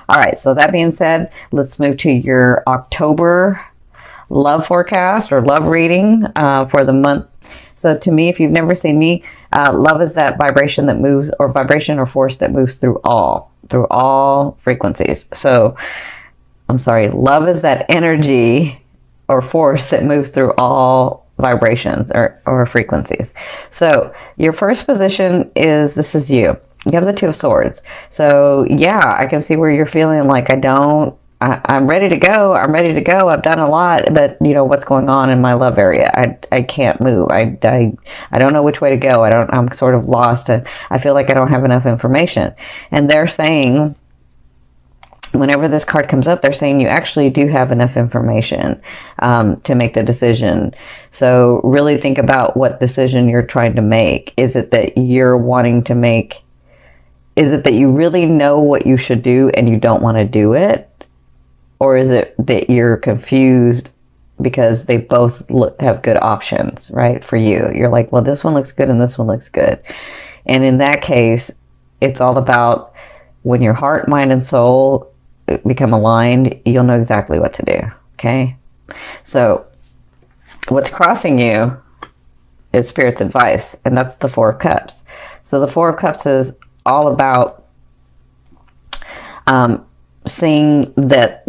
All right, so that being said, let's move to your October love forecast or love reading for the month. So to me, if you've never seen me, love is that vibration that moves, or vibration or force that moves through all frequencies. So I'm sorry, love is that energy or force that moves through all vibrations or frequencies. So your first position is, this is you. You have the Two of Swords. So yeah, I can see where you're feeling like I'm ready to go. I'm ready to go. I've done a lot, but you know what's going on in my love area. I can't move. I don't know which way to go. I'm sort of lost, and I feel like I don't have enough information. And they're saying, whenever this card comes up, they're saying you actually do have enough information to make the decision. So really think about what decision you're trying to make. Is it that you're wanting to make? Is it that you really know what you should do and you don't want to do it? Or is it that you're confused because they both have good options, right, for you? You're like, well, this one looks good and this one looks good. And in that case, it's all about when your heart, mind, and soul become aligned, you'll know exactly what to do, okay? So what's crossing you is Spirit's advice, and that's the Four of Cups. So the Four of Cups is all about seeing that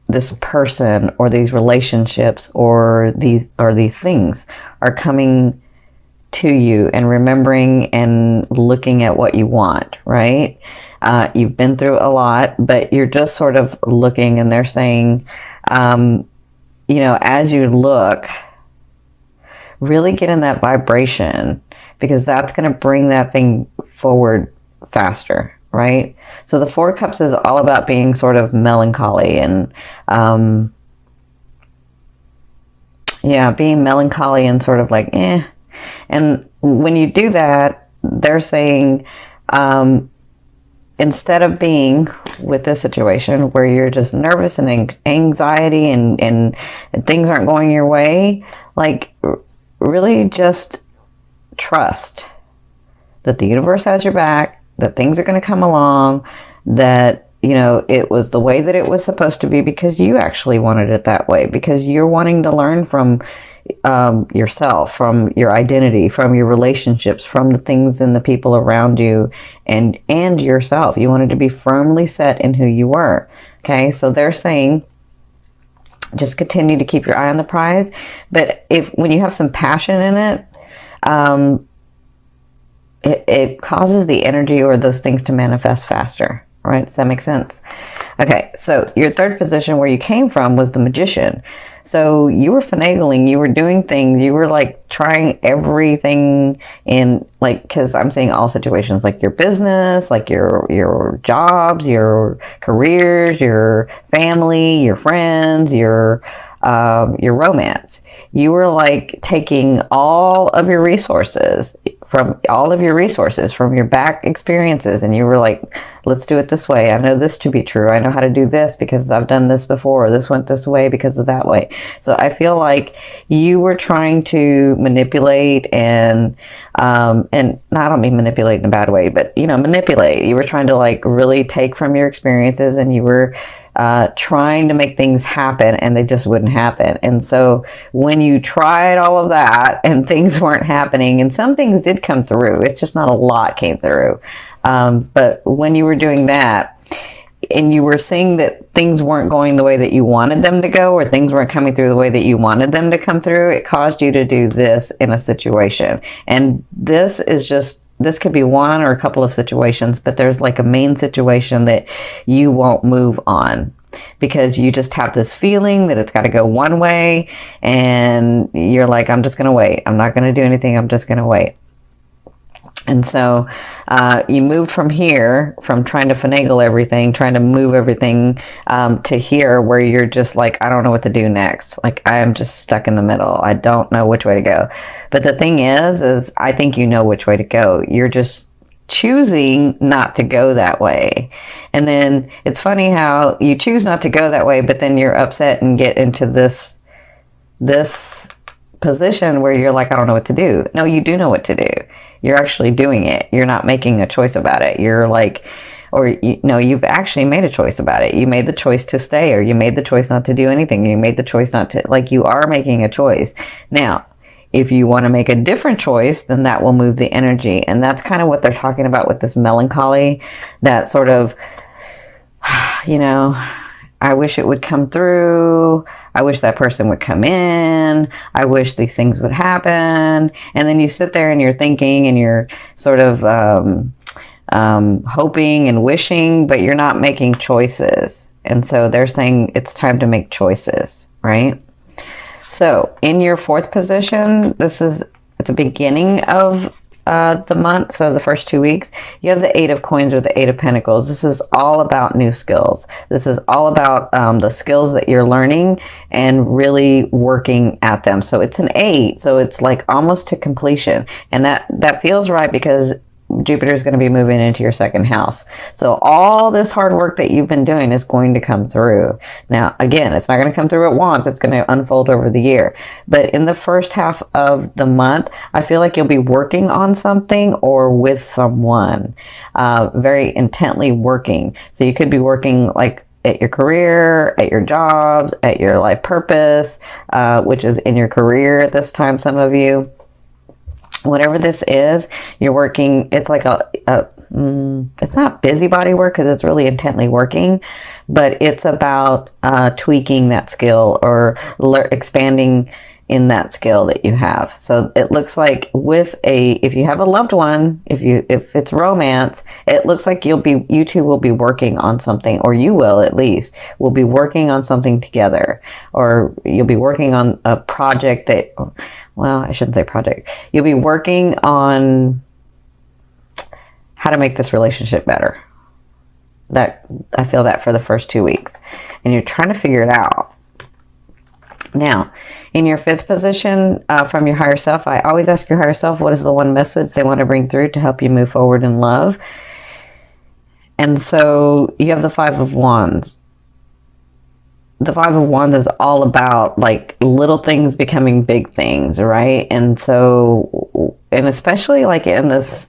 this person or these relationships or these things are coming to you, and remembering and looking at what you want, right? You've been through a lot, but you're just sort of looking, and they're saying, you know, as you look, really get in that vibration, because that's going to bring that thing forward faster, right? So the Four of Cups is all about being sort of melancholy and, being melancholy and sort of like, eh. And when you do that, they're saying, instead of being with this situation where you're just nervous and anxiety and things aren't going your way, like really just trust that the universe has your back, that things are going to come along, that, you know, it was the way that it was supposed to be because you actually wanted it that way, because you're wanting to learn from yourself, from your identity, from your relationships, from the things and the people around you, and yourself. You wanted to be firmly set in who you were. Okay, so they're saying just continue to keep your eye on the prize, but when you have some passion in it, it causes the energy or those things to manifest faster, right? Does that make sense? Okay, so your third position where you came from was the Magician. So you were finagling, you were doing things, you were like trying everything in, like, because I'm saying all situations, like your business, like your jobs, your careers, your family, your friends, your romance. You were like taking all of your resources from your back experiences, and you were like, let's do it this way. I know this to be true. I know how to do this because I've done this before. This went this way because of that way. So I feel like you were trying to manipulate and I don't mean manipulate in a bad way, but you know, manipulate. You were trying to like really take from your experiences, and you were trying to make things happen, and they just wouldn't happen. And so when you tried all of that and things weren't happening, and some things did come through, it's just not a lot came through. But when you were doing that and you were seeing that things weren't going the way that you wanted them to go, or things weren't coming through the way that you wanted them to come through, it caused you to do this in a situation. And this could be one or a couple of situations, but there's like a main situation that you won't move on because you just have this feeling that it's got to go one way, and you're like, I'm just going to wait. I'm not going to do anything. I'm just going to wait. And so you moved from here, from trying to finagle everything, trying to move everything to here where you're just like, I don't know what to do next. Like, I am just stuck in the middle. I don't know which way to go. But the thing is I think you know which way to go. You're just choosing not to go that way. And then it's funny how you choose not to go that way, but then you're upset and get into this position where you're like, I don't know what to do. No, you do know what to do. You're actually doing it. You're not making a choice about it. You're like, or you know, you've actually made a choice about it. You made the choice to stay, or you made the choice not to do anything. You made the choice not to, like, you are making a choice. Now, if you want to make a different choice, then that will move the energy. And that's kind of what they're talking about with this melancholy, that sort of, you know, I wish it would come through. I wish that person would come in. I wish these things would happen. And then you sit there and you're thinking and you're sort of hoping and wishing, but you're not making choices. And so they're saying it's time to make choices, right? So in your fourth position, this is at the beginning of the month, so the first 2 weeks, you have the 8 of Coins or the 8 of Pentacles. This is all about new skills. This is all about the skills that you're learning and really working at them. So it's an 8, so it's like almost to completion. And that feels right because Jupiter is going to be moving into your second house. So all this hard work that you've been doing is going to come through. Now, again, it's not going to come through at once. It's going to unfold over the year. But in the first half of the month, I feel like you'll be working on something or with someone, very intently working. So you could be working like at your career, at your jobs, at your life purpose, which is in your career at this time, some of you. Whatever this is, you're working, it's like it's not busybody work because it's really intently working, but it's about tweaking that skill or expanding in that skill that you have. So it looks like if you have a loved one, if it's romance, it looks like you two will be working on something, or you will at least, will be working on something together, or you'll be working on a project that, well, I shouldn't say project. You'll be working on how to make this relationship better. That I feel that for the first 2 weeks, and you're trying to figure it out. Now, in your fifth position, from your higher self, I always ask your higher self, what is the one message they want to bring through to help you move forward in love? And so you have the 5 of Wands. The 5 of Wands is all about like little things becoming big things, right? And so, and especially like in this,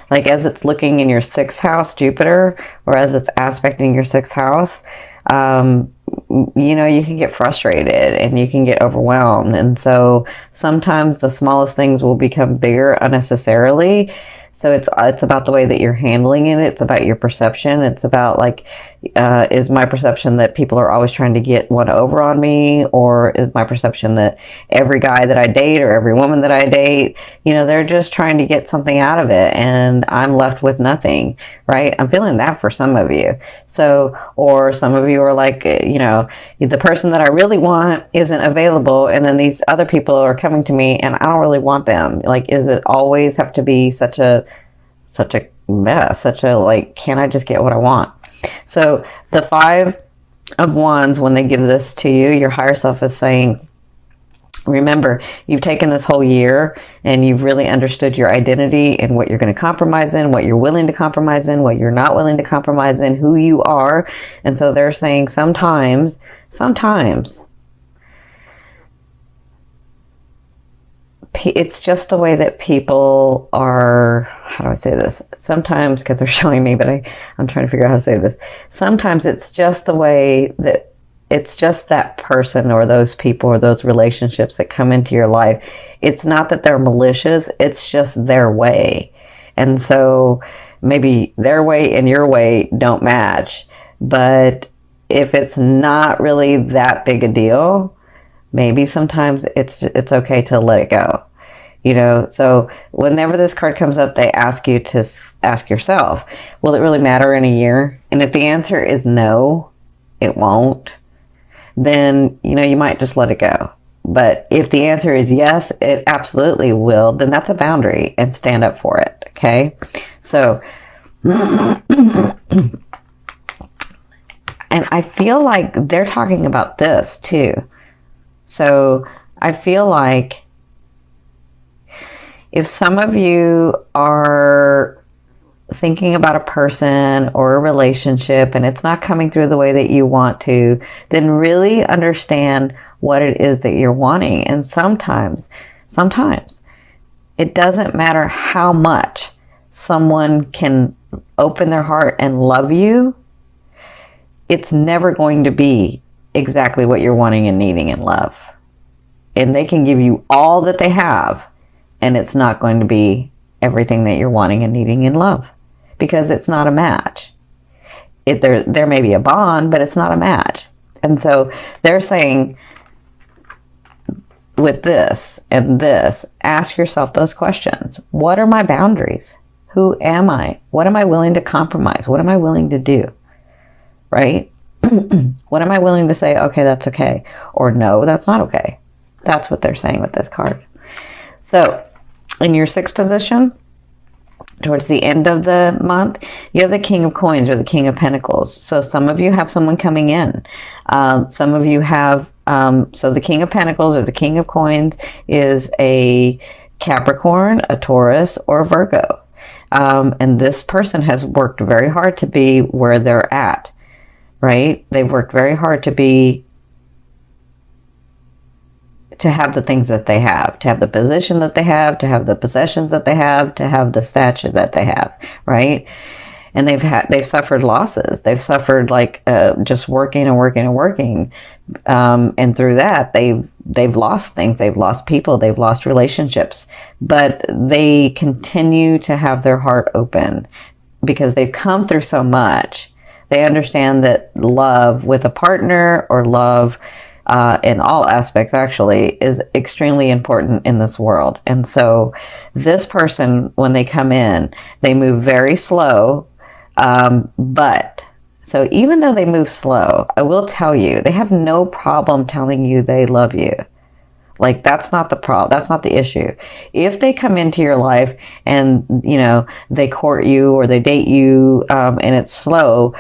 like as it's looking in your 6th house, Jupiter, or as it's aspecting your 6th house, you know, you can get frustrated and you can get overwhelmed. And so sometimes the smallest things will become bigger unnecessarily. So it's about the way that you're handling it. It's about your perception. It's about like, is my perception that people are always trying to get one over on me? Or is my perception that every guy that I date or every woman that I date, you know, they're just trying to get something out of it and I'm left with nothing, right? I'm feeling that for some of you. So, or some of you are like, you know, the person that I really want isn't available, and then these other people are coming to me and I don't really want them. Like, is it always have to be such a mess, like, can't I just get what I want? So the 5 of Wands, when they give this to you, your higher self is saying, remember, you've taken this whole year and you've really understood your identity and what you're going to compromise in, what you're willing to compromise in, what you're not willing to compromise in, who you are. And so they're saying sometimes it's just the way that people are. How do I say this? Sometimes, because they're showing me, but I'm trying to figure out how to say this. Sometimes it's just the way that it's just that person or those people or those relationships that come into your life. It's not that they're malicious. It's just their way. And so maybe their way and your way don't match. But if it's not really that big a deal, maybe sometimes it's okay to let it go. You know, so whenever this card comes up, they ask you to ask yourself, will it really matter in a year? And if the answer is no, it won't, then, you know, you might just let it go. But if the answer is yes, it absolutely will, then that's a boundary and stand up for it. Okay. So, and I feel like they're talking about this too. So I feel like if some of you are thinking about a person or a relationship and it's not coming through the way that you want to, then really understand what it is that you're wanting. And sometimes it doesn't matter how much someone can open their heart and love you, it's never going to be exactly what you're wanting and needing in love. And they can give you all that they have, and it's not going to be everything that you're wanting and needing in love, because it's not a match. There may be a bond, but it's not a match. And so they're saying, with this and this, ask yourself those questions. What are my boundaries? Who am I? What am I willing to compromise? What am I willing to do? Right? What am I willing to say, okay, that's okay, or no, that's not okay? That's what they're saying with this card. So in your 6th position, towards the end of the month, you have the King of Coins or the King of Pentacles. So some of you have someone coming in. Some of you have, so the King of Pentacles or the King of Coins is a Capricorn, a Taurus, or a Virgo. And this person has worked very hard to be where they're at, right? They've worked very hard to have the things that they have, to have the position that they have, to have the possessions that they have, to have the stature that they have, right? And they've suffered losses. They've suffered like just working and working and working, and through that they've lost things. They've lost people. They've lost relationships, but they continue to have their heart open because they've come through so much. They understand that love with a partner, or love in all aspects actually, is extremely important in this world. And so this person, when they come in, they move very slow, but so even though they move slow, I will tell you, they have no problem telling you they love you. Like, that's not the problem. That's not the issue. If they come into your life and, you know, they court you or they date you, and it's slow,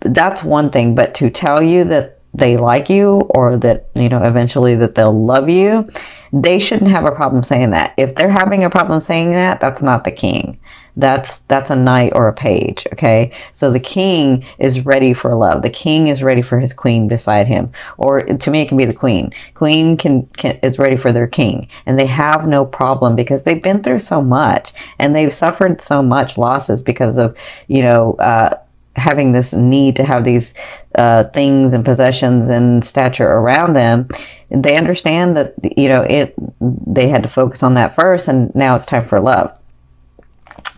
that's one thing. But to tell you that they like you, or that, you know, eventually that they'll love you, they shouldn't have a problem saying that. If they're having a problem saying that, that's not the king. That's a knight or a page, okay? So the king is ready for love. The king is ready for his queen beside him. Or to me, it can be the queen. Queen is ready for their king. And they have no problem because they've been through so much. And they've suffered so much losses because of, you know, having this need to have these things and possessions and stature around them. They understand that, you know, they had to focus on that first, and now it's time for love.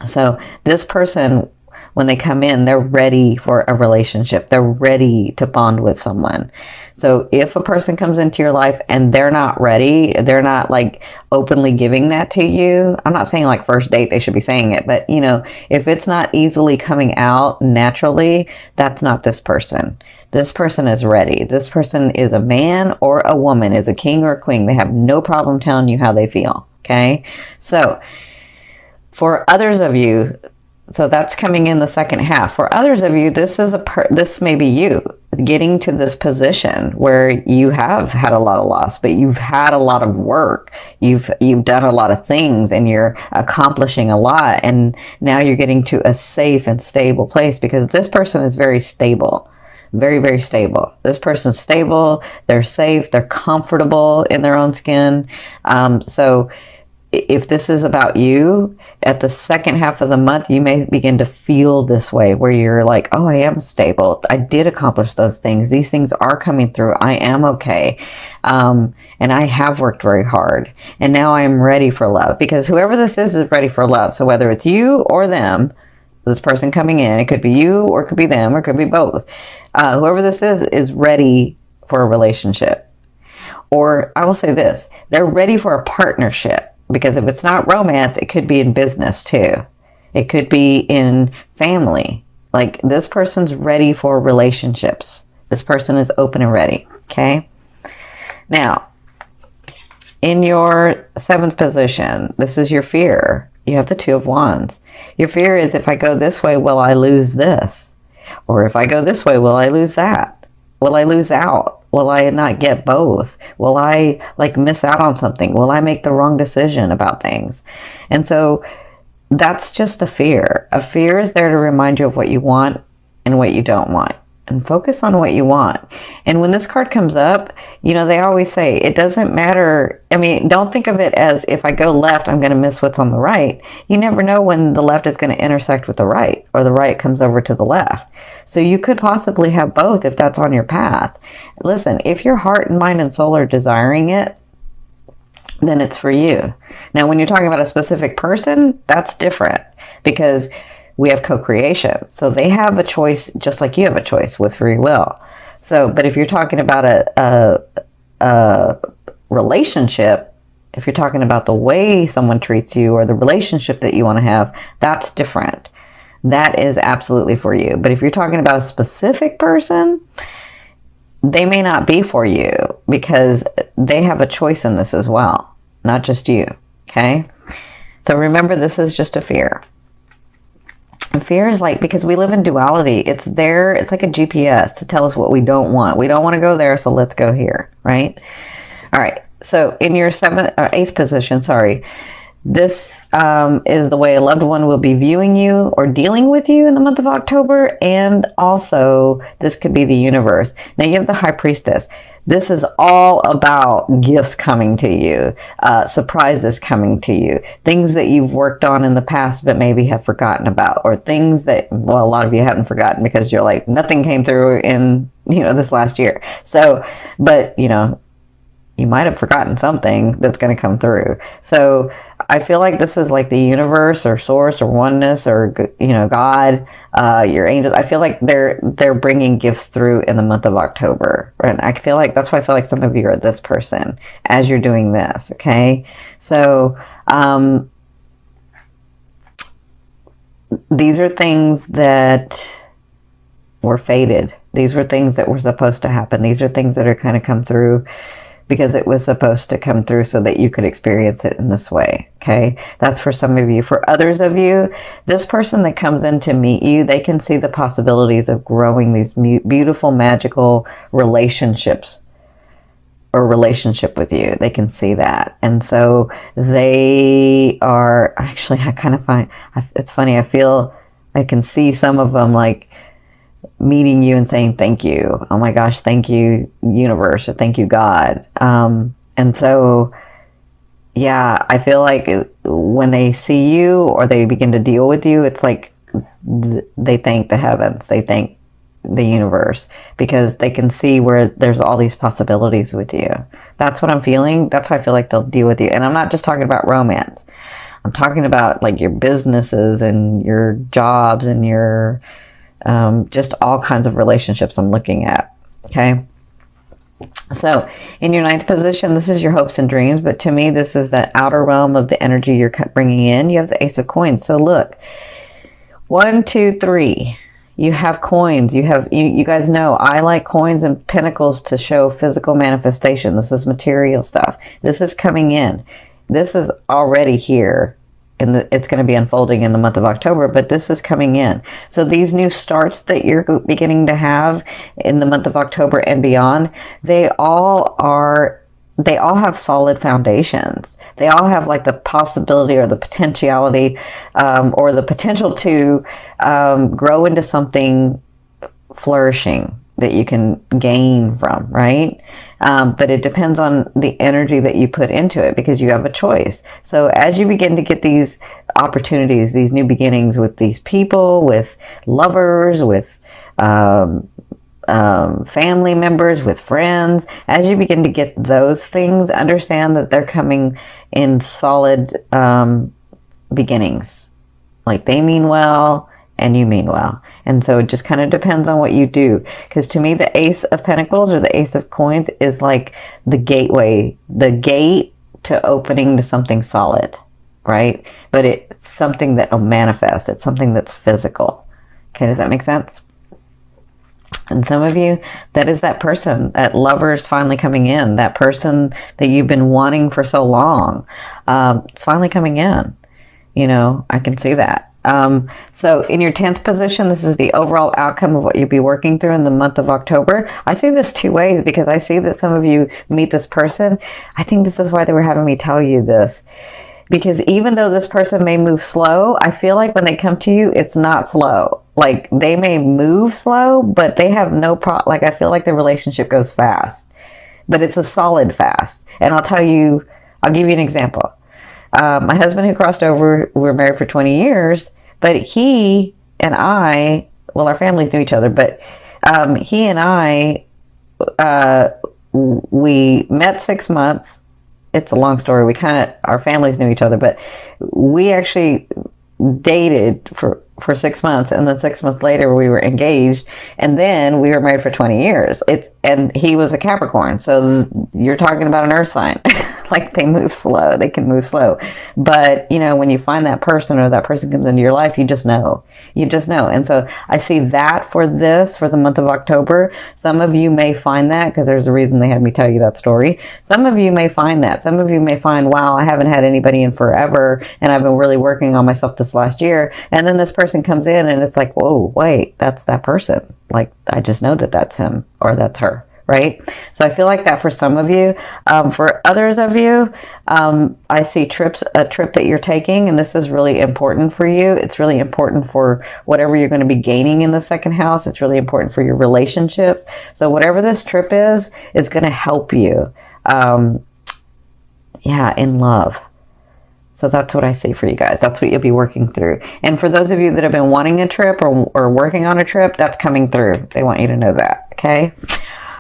So this person, when they come in, they're ready for a relationship. They're ready to bond with someone. So if a person comes into your life and they're not ready, they're not like openly giving that to you. I'm not saying like first date they should be saying it, but you know, if it's not easily coming out naturally, that's not this person. This person is ready. This person is a man or a woman, is a king or a queen. They have no problem telling you how they feel. Okay. So for others of you, so that's coming in the second half. For others of you, this may be you getting to this position where you have had a lot of loss, but you've had a lot of work. You've done a lot of things, and you're accomplishing a lot. And now you're getting to a safe and stable place because this person is very stable. Very, very stable. This person's stable. They're safe. They're comfortable in their own skin. So if this is about you, at the second half of the month, you may begin to feel this way where you're like, oh, I am stable. I did accomplish those things. These things are coming through. I am okay. And I have worked very hard. And now I am ready for love, because whoever this is ready for love. So whether it's you or them, this person coming in, it could be you or it could be them or it could be both. Whoever this is ready for a relationship. Or I will say this, they're ready for a partnership. Because if it's not romance, it could be in business too. It could be in family. Like, this person's ready for relationships. This person is open and ready. Okay. Now, in your 7th position, this is your fear. You have the 2 of Wands. Your fear is, if I go this way, will I lose this? Or if I go this way, will I lose that? Will I lose out? Will I not get both? Will I like miss out on something? Will I make the wrong decision about things? And so that's just a fear. A fear is there to remind you of what you want and what you don't want. and focus on what you want. And when this card comes up, you know, they always say it doesn't matter. I mean, don't think of it as if I go left, I'm going to miss what's on the right. You never know when the left is going to intersect with the right, or the right comes over to the left. So you could possibly have both if that's on your path. Listen, if your heart and mind and soul are desiring it, then it's for you. Now, when you're talking about a specific person, that's different, because we have co-creation. So they have a choice just like you have a choice with free will. So, but if you're talking about a relationship, if you're talking about the way someone treats you or the relationship that you want to have, that's different. That is absolutely for you. But if you're talking about a specific person, they may not be for you, because they have a choice in this as well, not just you. Okay? So remember, this is just a fear. Fear is like, because we live in duality, it's there, it's like a GPS to tell us what we don't want. We don't want to go there, so let's go here, right? All right, so in your eighth position, this is the way a loved one will be viewing you or dealing with you in the month of October, and also this could be the universe. Now you have the High Priestess. This is all about gifts coming to you, surprises coming to you, things that you've worked on in the past but maybe have forgotten about, or things that, well, a lot of you haven't forgotten because you're like, nothing came through in, you know, this last year. So, but, you know, you might have forgotten something that's going to come through. So I feel like this is like the universe or source or oneness or, you know, God, your angels. I feel like they're bringing gifts through in the month of October. And I feel like that's why I feel like some of you are this person as you're doing this. Okay. So, these are things that were fated. These were things that were supposed to happen. These are things that are kind of come through because it was supposed to come through so that you could experience it in this way, okay? That's for some of you. For others of you, this person that comes in to meet you, they can see the possibilities of growing these beautiful, magical relationships or relationship with you. They can see that. And so they are, actually, I kind of find, it's funny, I feel, I can see some of them like, meeting you and saying thank you. Oh my gosh, thank you, universe, or thank you, God. And so, yeah, I feel like when they see you or they begin to deal with you, it's like they thank the heavens, they thank the universe, because they can see where there's all these possibilities with you. That's what I'm feeling. That's why I feel like they'll deal with you. And I'm not just talking about romance. I'm talking about like your businesses and your jobs and your just all kinds of relationships I'm looking at. Okay. So in your ninth position, this is your hopes and dreams. But to me, this is the outer realm of the energy you're bringing in. You have the Ace of Coins. So look, 1, 2, 3. You have coins. You have, you guys know I like coins and pentacles to show physical manifestation. This is material stuff. This is coming in. This is already here. It's going to be unfolding in the month of October, but this is coming in. So these new starts that you're beginning to have in the month of October and beyond, they all have solid foundations. They all have like the possibility or the potentiality or the potential to grow into something flourishing that you can gain from, right? But it depends on the energy that you put into it, because you have a choice. So as you begin to get these opportunities, these new beginnings with these people, with lovers, with family members, with friends, as you begin to get those things, understand that they're coming in solid beginnings. Like they mean well and you mean well. And so it just kind of depends on what you do. Because to me, the Ace of Pentacles or the Ace of Coins is like the gateway, the gate to opening to something solid, right? But it's something that will manifest. It's something that's physical. Okay, does that make sense? And some of you, that is that person, that lover is finally coming in. That person that you've been wanting for so long, it's finally coming in. You know, I can see that. So in your 10th position, this is the overall outcome of what you'll be working through in the month of October. I see this two ways, because I see that some of you meet this person. I think this is why they were having me tell you this. Because even though this person may move slow, I feel like when they come to you, it's not slow. Like, they may move slow, but they have no problem. Like, I feel like the relationship goes fast, but it's a solid fast. And I'll give you an example. My husband who crossed over, we were married for 20 years, but he and I, well, our families knew each other, but he and I, we met 6 months. It's a long story. Our families knew each other, but we actually dated for 6 months, and then 6 months later we were engaged, and then we were married for 20 years. And he was a Capricorn, so you're talking about an earth sign. Like, they move slow. They can move slow. But, you know, when you find that person, or that person comes into your life, you just know. You just know. And so I see that for the month of October. Some of you may find that, because there's a reason they had me tell you that story. Some of you may find that. Some of you may find, wow, I haven't had anybody in forever, and I've been really working on myself this last year. And then this person comes in, and it's like, whoa, wait, that's that person. Like, I just know that that's him or that's her. Right? So I feel like that for some of you. For others of you, I see a trip that you're taking, and this is really important for you. It's really important for whatever you're going to be gaining in the second house. It's really important for your relationships. So whatever this trip is going to help you, in love. So that's what I see for you guys. That's what you'll be working through. And for those of you that have been wanting a trip or working on a trip, that's coming through. They want you to know that, okay?